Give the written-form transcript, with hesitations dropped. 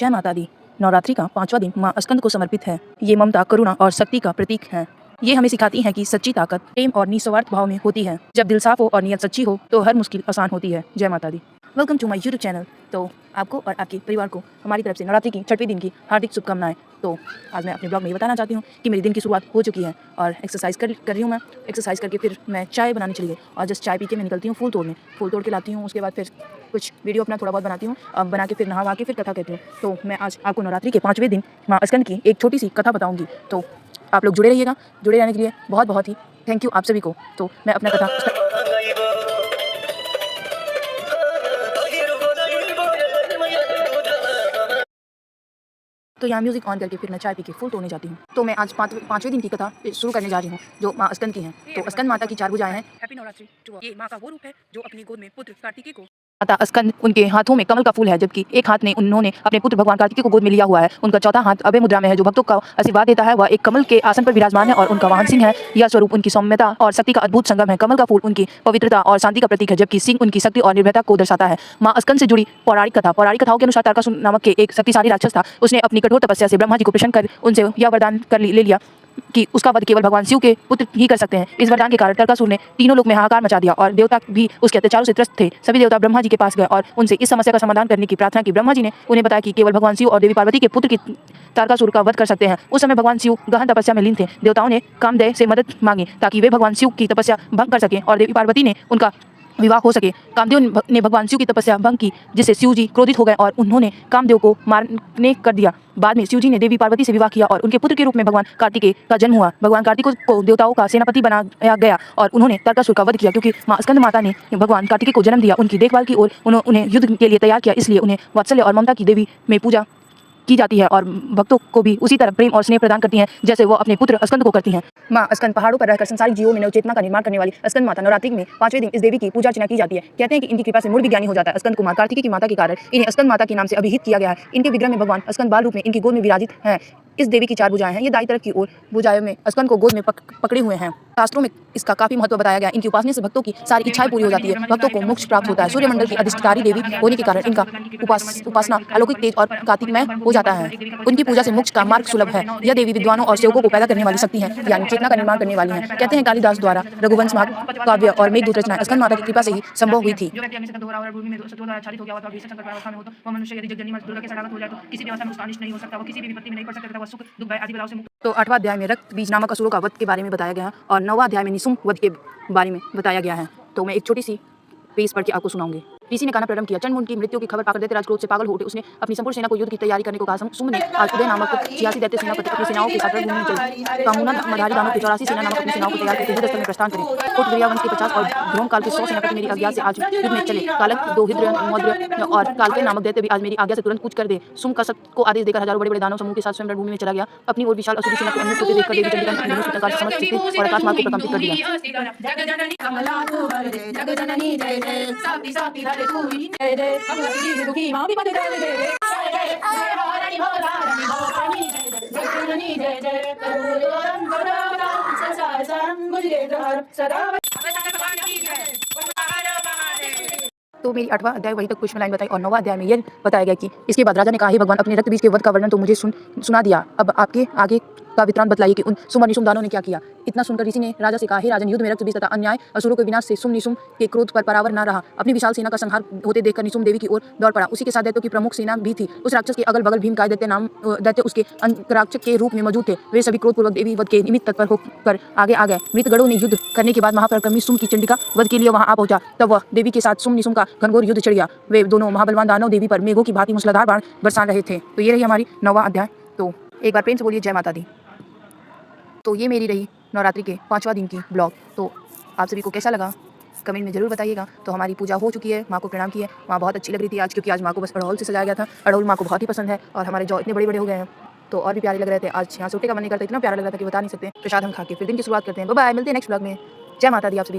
जय माता दी। नवरात्रि का 5वां दिन माँ स्कंद को समर्पित है। ये ममता, करुणा और शक्ति का प्रतीक है। ये हमें सिखाती है कि सच्ची ताकत प्रेम और निस्वार्थ भाव में होती है। जब दिल साफ हो और नियत सच्ची हो तो हर मुश्किल आसान होती है। जय माता दी। Welcome to my YouTube channel. तो आपको और आपके परिवार को हमारी तरफ से नवरात्रि की 6वें दिन की हार्दिक शुभकामनाएं। तो आज मैं अपने ब्लॉग में ये बताना चाहती हूँ कि मेरे दिन की शुरुआत हो चुकी है और एक्सरसाइज कर रही हूँ। मैं एक्सरसाइज करके फिर मैं चाय बनाने चली गई और जस्ट चाय पी के मैं निकलती हूँ फूल तोड़ने। फूल तोड़ के लाती हूँ, उसके बाद फिर कुछ वीडियो अपना थोड़ा बहुत बनाती हूँ। अब बना के फिर नहा के फिर कथा कहती हूँ। तो मैं आज आपको नवरात्रि के 5वें दिन माँ स्कंद की एक छोटी सी कथा बताऊँगी। तो आप लोग जुड़े रहिएगा। जुड़े रहने के लिए बहुत बहुत ही थैंक यू आप सभी को। तो मैं अपना कथा तो यहाँ म्यूजिक ऑन करके फिर मैं चाय पी के फूल तोड़ने जाती हूँ। तो मैं आज 5वें दिन की कथा शुरू करने जा रही हूँ जो माँ स्कंद की है। तो स्कंद माता की 4 भुजाएं हैं। Happy Navratri to all. ये माँ का वो रूप है जो अपनी गोद में पुत्र कार्तिकेय को माता स्कंद उनके हाथों में कमल का फूल है, जबकि एक हाथ में उन्होंने अपने पुत्र भगवान कार्तिकेय को गोद में लिया हुआ है। उनका चौथा हाथ अभय मुद्रा में है जो भक्तों का आशीर्वाद देता है। वह एक कमल के आसन पर विराजमान है और उनका वाहन सिंह है। यह स्वरूप उनकी सौम्यता और शक्ति का अद्भुत संगम है। कमल का फूल उनकी पवित्रता और शांति का प्रतीक है, जबकि सिंह उनकी शक्ति और निर्भयता को दर्शाता है। माँ स्कंद से जुड़ी पौराणिक कथाओं के अनुसार तारकासुर नामक के एक शक्तिशाली राक्षस था। उसने अपनी कठोर तपस्या से ब्रह्मा जी को प्रसन्न कर उनसे यह वरदान कर ले लिया कि उसका वध केवल भगवान शिव के पुत्र ही कर सकते हैं। इस वरदान के कारण तारकासुर ने तीनों लोक में हाहाकार मचा दिया और देवता भी उसके अत्याचारों से त्रस्त थे। सभी देवता ब्रह्मा जी के पास गए और उनसे इस समस्या का समाधान करने की प्रार्थना की। ब्रह्मा जी ने उन्हें बताया कि केवल भगवान शिव और देवी पार्वती के पुत्र की तारकासुर का वध कर सकते हैं। उस समय भगवान शिव गहन तपस्या में लीन थे। देवताओं ने कामदेव से मदद मांगी ताकि वे भगवान शिव की तपस्या भंग कर सकें और देवी पार्वती ने उनका विवाह हो सके। कामदेव ने भगवान शिव की तपस्या भंग की, जिससे शिव जी क्रोधित हो गए और उन्होंने कामदेव को मारने कर दिया। बाद में शिव जी ने देवी पार्वती से विवाह किया और उनके पुत्र के रूप में भगवान कार्तिकेय का जन्म हुआ। भगवान कार्तिकेय को देवताओं का सेनापति बनाया गया और उन्होंने तारकासुर का वध किया। क्योंकि माँ स्कंद माता ने भगवान कार्तिकेय को जन्म दिया, उनकी देखभाल की और उन्हें युद्ध के लिए तैयार किया, इसलिए उन्हें वात्सल्य और ममता की देवी में पूजा की जाती है और भक्तों को भी उसी तरह प्रेम और स्नेह प्रदान करती हैं जैसे वो अपने पुत्र स्कंद को करती हैं। माँ स्कंद पहाड़ों पर रहकर संसारिक जीवों में नवचेतना का निर्माण करने वाली स्कंद माता। नवरात्रि में 5वें दिन इस देवी की पूजा अर्चना की जाती है। कहते हैं कि इनकी कृपा से मूड भी ज्ञानी हो जाता है। स्कंद कुमार कार्तिकेय की माता के कारण इन्हें स्कंद माता के नाम से अभिहित किया गया है। इनके विग्रह में भगवान स्कंद बाल रूप में इनकी गोद में विराजित हैं। इस देवी की 4 भुजाएं हैं। ये दाई तरफ की ओर भुजाओं में स्कंद को गोद में पकड़े हुए हैं। शास्त्रों में इसका काफी महत्व बताया गया। इनकी उपासना से भक्तों की सारी इच्छाएं पूरी हो जाती है। भक्तों को मोक्ष प्राप्त होता है। सूर्यमंडल की अधिष्ठात्री देवी होने के कारण इनका उपासना अलौकिक तेज और कार्तिकमय हो जाता है। उनकी पूजा से मोक्ष का मार्ग सुलभ है। यह देवी विद्वानों और सेवकों को पैदा करने वाली शक्ति है, यानी चेतना का निर्माण करने वाली है। कहते हैं कालिदास द्वारा रघुवंश महाकाव्य और मेघदूत रचना स्कंद माता की कृपा से ही संभव हुई थी। तो 8वां अध्याय में रक्त बीज नामक असुरों का वध के बारे में बताया गया है और 9वां अध्याय में निशुंभ वध के बारे में बताया गया है। तो मैं एक छोटी सी पेश पढ़ के आपको सुनाऊंगी। ऋषि ने कहना प्रारंभ किया। चंद्रमुंड की मृत्यु की खबर पाकर दैत्यराज क्रोध से पागल हो उठे। उसने अपनी संपूर्ण सेना को युद्ध की तैयारी करने को कहा। शुंभ ने आज उदय नामक 86 दैत्य सेनापति अपनी सेनाओं के साथ रणभूमि में चले। कामुना मधारी दानों की 84 सेना नामक अपनी सेनाओं को तैयार करके युद्ध स्थल में प्रस्थान करें। कोट वीर्यावंश के 50 और ध्रुव काल के 100 सेनापति मेरी आज्ञा से आज युद्ध में चले। कालक, दोहिद्र, मौद्र और कालके नामक दैत्य भी आज मेरी आज्ञा से तुरंत कूच कर दे। शुंभ का सबको आदेश देकर हजारों बड़े बड़े दानव समूह के साथ स्वयं रणभूमि में चला गया। अपनी और विशाल असुरी सेना को अन्य होते देखकर देवी चंडिका ने धनुष प्रकार से समस्त चित्ते और आकाश मार्ग को प्रकंपित कर दिया। तो मेरी 8वां अध्याय वहीं तक कुछ लाइन बताई और 9वां अध्याय में यह बताया गया कि इसके बाद राजा ने कहा, हे भगवान, अपने रक्त बीज के वध का वर्णन तो मुझे सुना दिया। अब आपके आगे का वितरण बतलाइए कि उन शुंभ और निशुंभ दानों ने क्या किया। इतना सुनकर ऋषि ने राजा से कहा, हे राजन, युद्ध में रक्त बीज तथा अन्याय असुरों के विनाश से शुंभ निशुंभ के क्रोध पर परावर न रहा। अपनी विशाल सेना का संहार होते देखकर निशुंभ देवी की ओर दौड़ पड़ा। उसी के साथ दैत्यों की प्रमुख सेना भी थी। उस राक्षस के अगल बगल भीमकाय दैत्य उसके अंतराक्षक के रूप में मौजूद थे। वे सभी क्रोधपूर्वक देवी वध के निमित्त तत्पर होकर आगे आ गए। मृतगणों ने युद्ध करने के बाद महापराक्रमी शुंभ की चंडिका वध के लिए वहां आ पहुंचा। तब वह देवी के साथ शुंभ निशुंभ का घनघोर युद्ध छिड़ गया। वे दोनों महाबलवान दानव देवी पर मेघों की भांति मूसलाधार बाण बरसा रहे थे। तो ये रही हमारी 9वां अध्याय। तो एक बार प्रेम से बोलिए जय माता दी। तो ये मेरी रही नवरात्रि के 5वां दिन की ब्लॉग। तो आप सभी को कैसा लगा कमेंट में जरूर बताइएगा। तो हमारी पूजा हो चुकी है, माँ को प्रणाम किए। माँ बहुत अच्छी लग रही थी आज, क्योंकि आज माँ को बस अड़हुल से सजाया गया था। अड़हुल माँ को बहुत ही पसंद है और हमारे जौ इतने बड़े बड़े हो गए हैं तो और भी प्यारे लग रहे थे। आज यहाँ सोटे का मन नहीं करता, इतना प्यारा लग रहा था कि बता नहीं सकते। प्रसाद हम खा के फिर दिन की शुरुआत करते हैं। बाय बाय, मिलते हैं नेक्स्ट ब्लॉग में। जय माता दी आप सभी।